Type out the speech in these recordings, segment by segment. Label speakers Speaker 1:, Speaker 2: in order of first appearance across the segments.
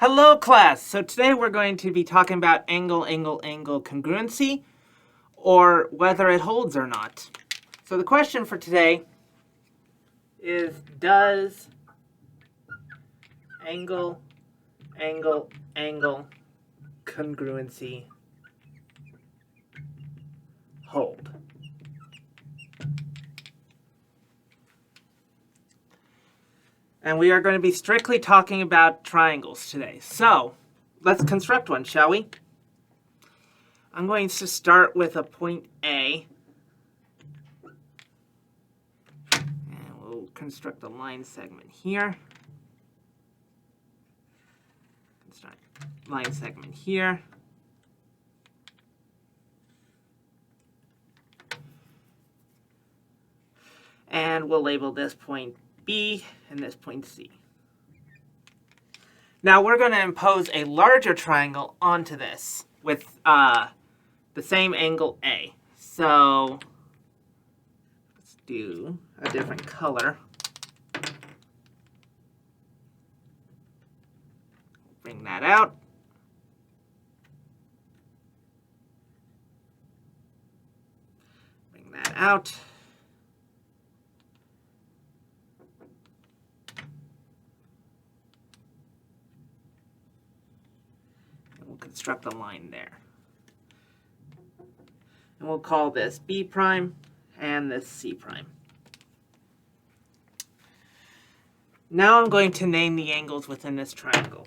Speaker 1: Hello class! So today we're going to be talking about angle congruency, or whether it holds or not. So the question for today is, does angle congruency hold? And we are going to be strictly talking about triangles today. So let's construct one, shall we? I'm going to start with a point A. And we'll construct a line segment here. Construct line segment here. And we'll label this point B and this point C. Now we're going to impose a larger triangle onto this with the same angle A. So let's do a different color. Bring that out. Bring that out. Construct a line there. And we'll call this B prime and this C prime. Now I'm going to name the angles within this triangle.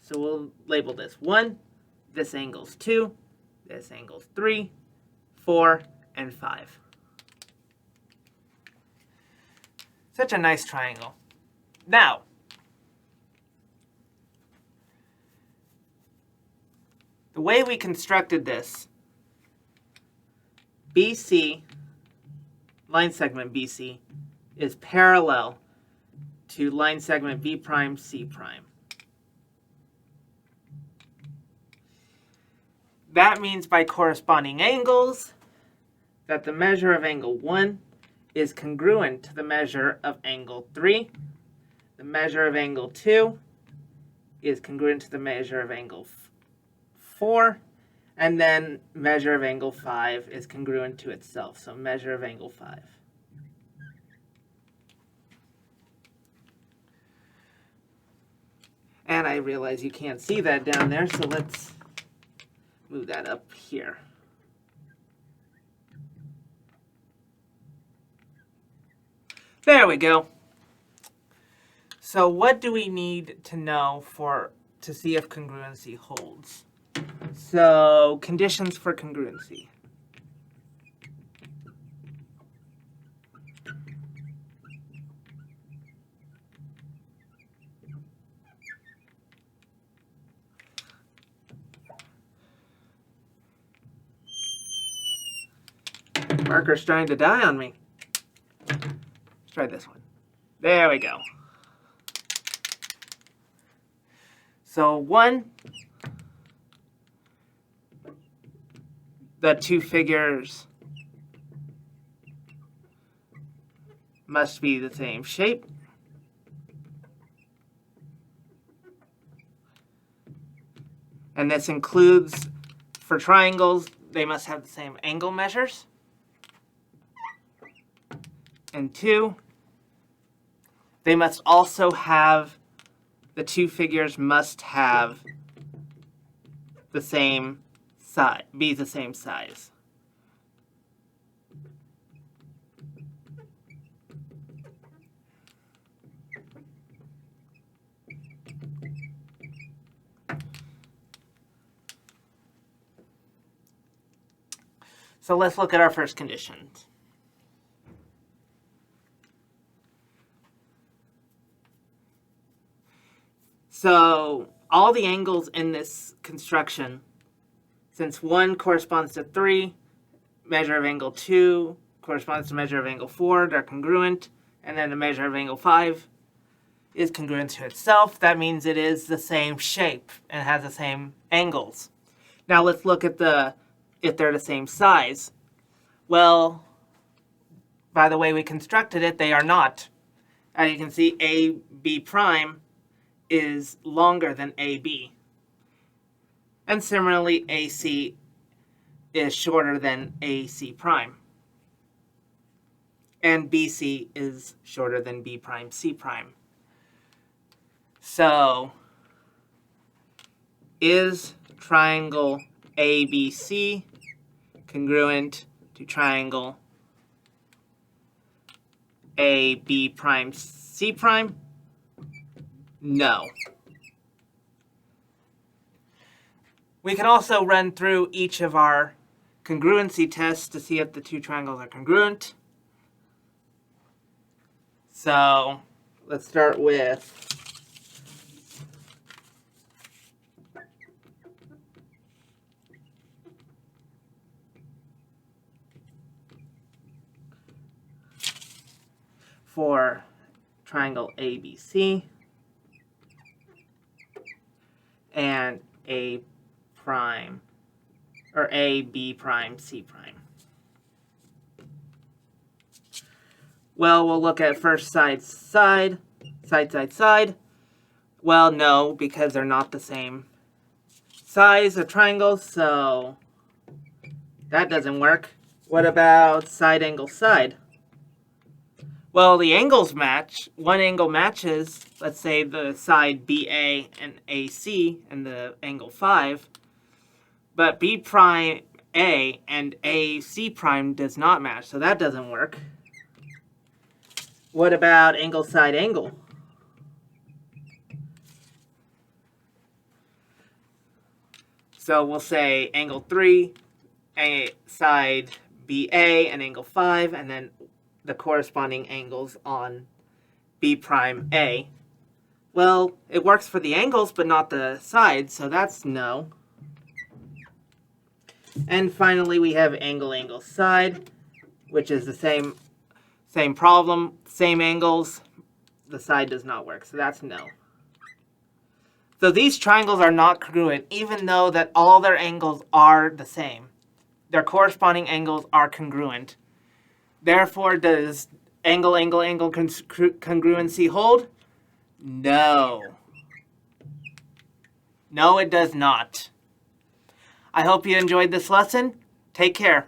Speaker 1: So we'll label this 1, this angle's 2, this angle's 3, 4, and 5. Such a nice triangle. Now, the way we constructed this, BC, line segment BC, is parallel to line segment B prime, C prime. That means by corresponding angles that the measure of angle 1 is congruent to the measure of angle 3. The measure of angle 2 is congruent to the measure of angle 4, and then measure of angle 5 is congruent to itself, so measure of angle 5. And I realize you can't see that down there, so let's move that up here. There we go. So what do we need to know to see if congruency holds? So, conditions for congruency. Marker's trying to die on me. Let's try this one. There we go. So 1, the two figures must be the same shape. And this includes, for triangles, they must have the same angle measures. And 2, they must also have, the two figures must have the same size, be the same size. So let's look at our first condition. So all the angles in this construction, since 1 corresponds to 3, measure of angle 2 corresponds to measure of angle 4, they're congruent, and then the measure of angle 5 is congruent to itself. That means it is the same shape and has the same angles. Now let's look at if they're the same size. Well, by the way we constructed it, they are not. As you can see, AB prime is longer than AB. And similarly, AC is shorter than AC prime. And BC is shorter than B prime C prime. So, is triangle ABC congruent to triangle AB prime C prime? No. We can also run through each of our congruency tests to see if the two triangles are congruent. So let's start with for triangle ABC and A prime, or A, B prime, C prime. Well, we'll look at first side. Well, no, because they're not the same size of triangles, so that doesn't work. What about side angle side? Well, the angles match. One angle matches, let's say the side BA and AC and the angle 5. But B prime A and AC prime does not match, so that doesn't work. What about angle side angle? So we'll say angle 3, side BA and angle 5, and then the corresponding angles on B prime A. Well, it works for the angles, but not the sides, so that's no. And finally, we have angle side, which is the same problem, same angles. The side does not work, so that's no. So these triangles are not congruent, even though that all their angles are the same. Their corresponding angles are congruent. Therefore, does angle congruency hold? No. No, it does not. I hope you enjoyed this lesson. Take care.